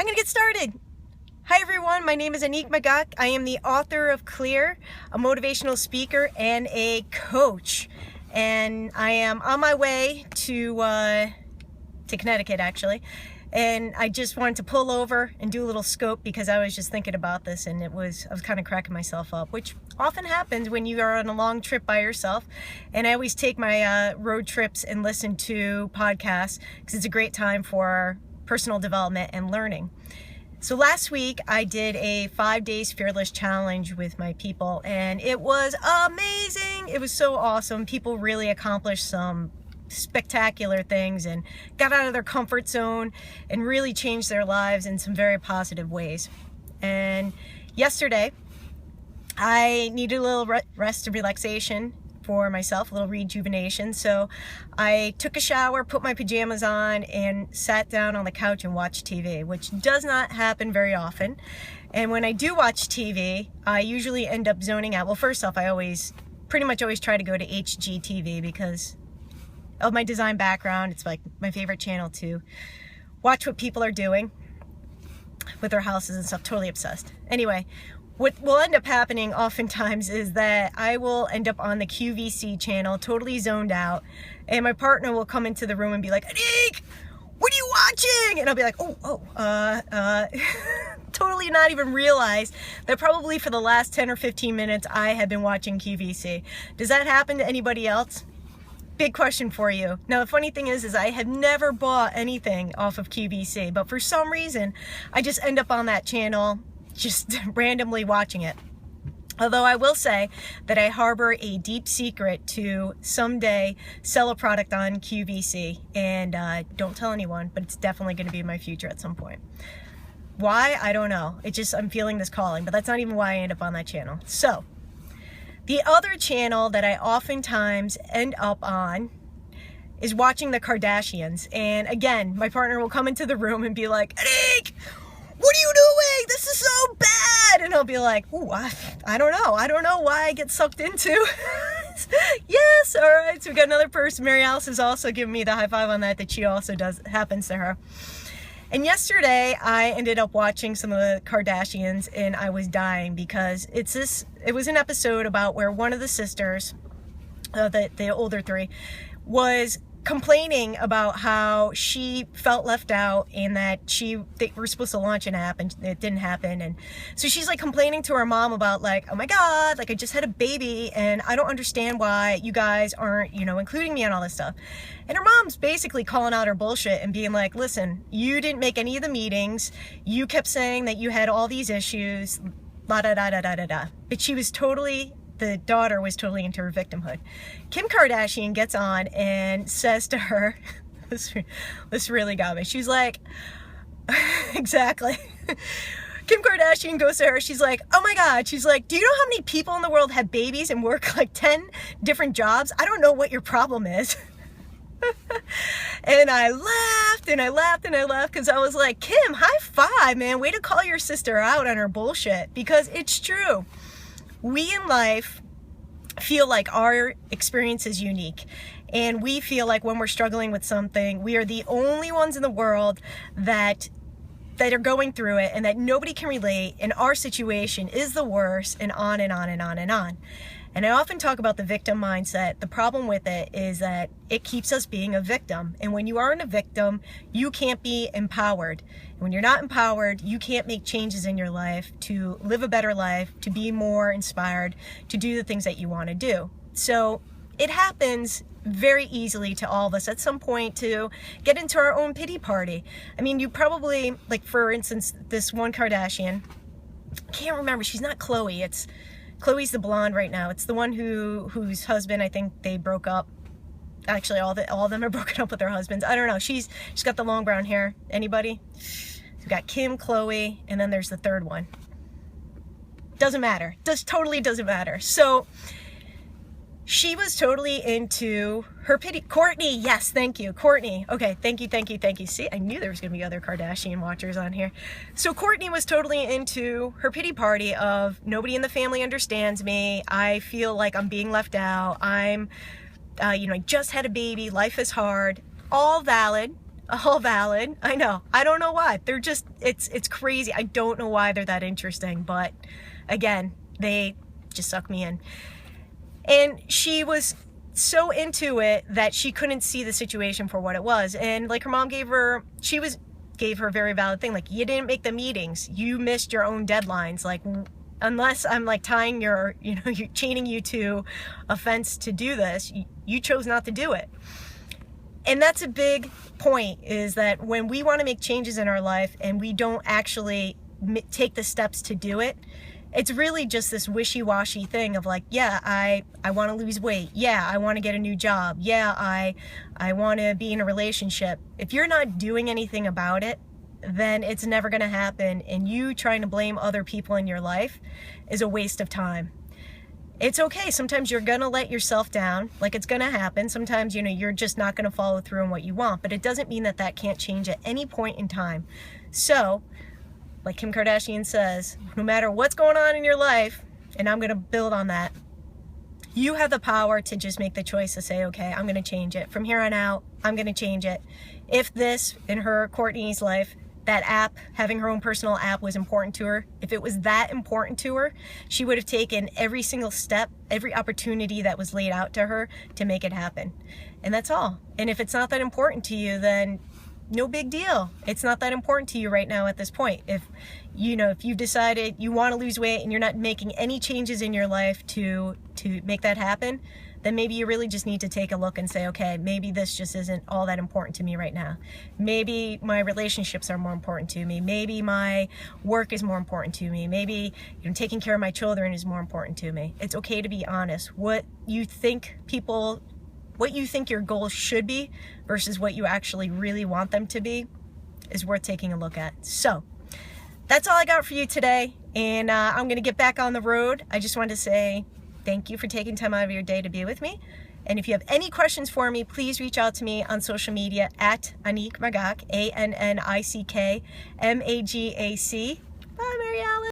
gonna get started. Hi everyone, my name is AnnickMagac. I am the author of Clear, a motivational speaker and a coach. And I am on my way to Connecticut actually. And I just wanted to pull over and do a little scope because I was just thinking about this and I was kind of cracking myself up, which often happens when you are on a long trip by yourself. And I always take my road trips and listen to podcasts because it's a great time for personal development and learning. So last week I did a 5 days fearless challenge with my people and it was amazing. It was so awesome. People really accomplished some spectacular things and got out of their comfort zone and really changed their lives in some very positive ways. And yesterday I needed a little rest and relaxation for myself, a little rejuvenation. So I took a shower, put my pajamas on, and sat down on the couch and watched TV, which does not happen very often. And when I do watch TV, I usually end up zoning out. Well, first off, I pretty much always try to go to HGTV because of my design background. It's like my favorite channel to watch what people are doing with their houses and stuff. Totally obsessed. Anyway, what will end up happening oftentimes is that I will end up on the QVC channel, totally zoned out, and my partner will come into the room and be like, Annick, what are you watching? And I'll be like, totally not even realize that probably for the last 10 or 15 minutes I have been watching QVC. Does that happen to anybody else? Big question for you. Now, the funny thing is I have never bought anything off of QVC, but for some reason, I just end up on that channel, just randomly watching it. Although I will say that I harbor a deep secret to someday sell a product on QVC, and don't tell anyone, but it's definitely going to be my future at some point. Why? I don't know. I'm feeling this calling, but that's not even why I end up on that channel. So, the other channel that I oftentimes end up on is watching the Kardashians. And again, my partner will come into the room and be like, Annick, what are you doing? This is so bad. And I'll be like, ooh, I don't know. I don't know why I get sucked into. Yes, all right. So we got another person. Mary Alice is also giving me the high five on that she also happens to her. And yesterday I ended up watching some of the Kardashians and I was dying because it was an episode about where one of the sisters, the older three, was complaining about how she felt left out and that they were supposed to launch an app and it didn't happen. And so she's like complaining to her mom about like, oh my God, like I just had a baby and I don't understand why you guys aren't, including me on all this stuff. And her mom's basically calling out her bullshit and being like, listen, you didn't make any of the meetings. You kept saying that you had all these issues, la da da da da da da. But the daughter was totally into her victimhood. Kim Kardashian gets on and says to her, this really got me. She's like, exactly. Kim Kardashian goes to her, she's like, oh my God. She's like, do you know how many people in the world have babies and work like 10 different jobs? I don't know what your problem is. And I laughed and I laughed and I laughed because I was like, Kim, high five, man. Way to call your sister out on her bullshit, because it's true. We in life feel like our experience is unique, and we feel like when we're struggling with something, we are the only ones in the world that are going through it and that nobody can relate, and our situation is the worst, and on and on and on and on. And I often talk about the victim mindset. The problem with it is that it keeps us being a victim. And when you aren't a victim, you can't be empowered. And when you're not empowered, you can't make changes in your life to live a better life, to be more inspired, to do the things that you want to do. So it happens very easily to all of us at some point to get into our own pity party. I mean, you probably, like for instance, this one Kardashian, I can't remember, she's not Khloe, Khloe's the blonde right now. It's the one whose husband, I think they broke up. Actually, all of them are broken up with their husbands. I don't know. She's got the long brown hair. Anybody? So we got Kim, Khloe, and then there's the third one. Doesn't matter. Totally doesn't matter. So she was totally into her pity. Courtney, yes, thank you. Courtney. Okay, thank you. See, I knew there was going to be other Kardashian watchers on here. So Courtney was totally into her pity party of nobody in the family understands me. I feel like I'm being left out. I just had a baby. Life is hard. All valid. all valid. I know. I don't know why. They're just, it's crazy. I don't know why they're that interesting, but again, they just suck me in. And she was so into it that she couldn't see the situation for what it was. And like her mom gave her a very valid thing. Like, you didn't make the meetings. You missed your own deadlines. Like, unless I'm like tying you're chaining you to a fence to do this, you chose not to do it. And that's a big point, is that when we want to make changes in our life and we don't actually take the steps to do it, it's really just this wishy-washy thing of like, yeah, I want to lose weight. Yeah, I want to get a new job. Yeah, I want to be in a relationship. If you're not doing anything about it, then it's never going to happen. And you trying to blame other people in your life is a waste of time. It's okay. Sometimes you're going to let yourself down. Like, it's going to happen. Sometimes, you're just not going to follow through on what you want. But it doesn't mean that can't change at any point in time. So, like Kim Kardashian says, no matter what's going on in your life, and I'm going to build on that, you have the power to just make the choice to say, okay, I'm going to change it. From here on out, I'm going to change it. If this, in Courtney's life, that app, having her own personal app, was important to her, if it was that important to her, she would have taken every single step, every opportunity that was laid out to her to make it happen. And that's all. And if it's not that important to you, then no big deal. It's not that important to you right now at this point. If you've decided you want to lose weight and you're not making any changes in your life to make that happen, then maybe you really just need to take a look and say, okay, maybe this just isn't all that important to me right now. Maybe my relationships are more important to me. Maybe my work is more important to me. Maybe taking care of my children is more important to me. It's okay to be honest. What you think your goals should be versus what you actually really want them to be is worth taking a look at. So that's all I got for you today. And I'm going to get back on the road. I just wanted to say thank you for taking time out of your day to be with me. And if you have any questions for me, please reach out to me on social media at AnnickMagac, AnnickMagac. Bye, Mary Alice.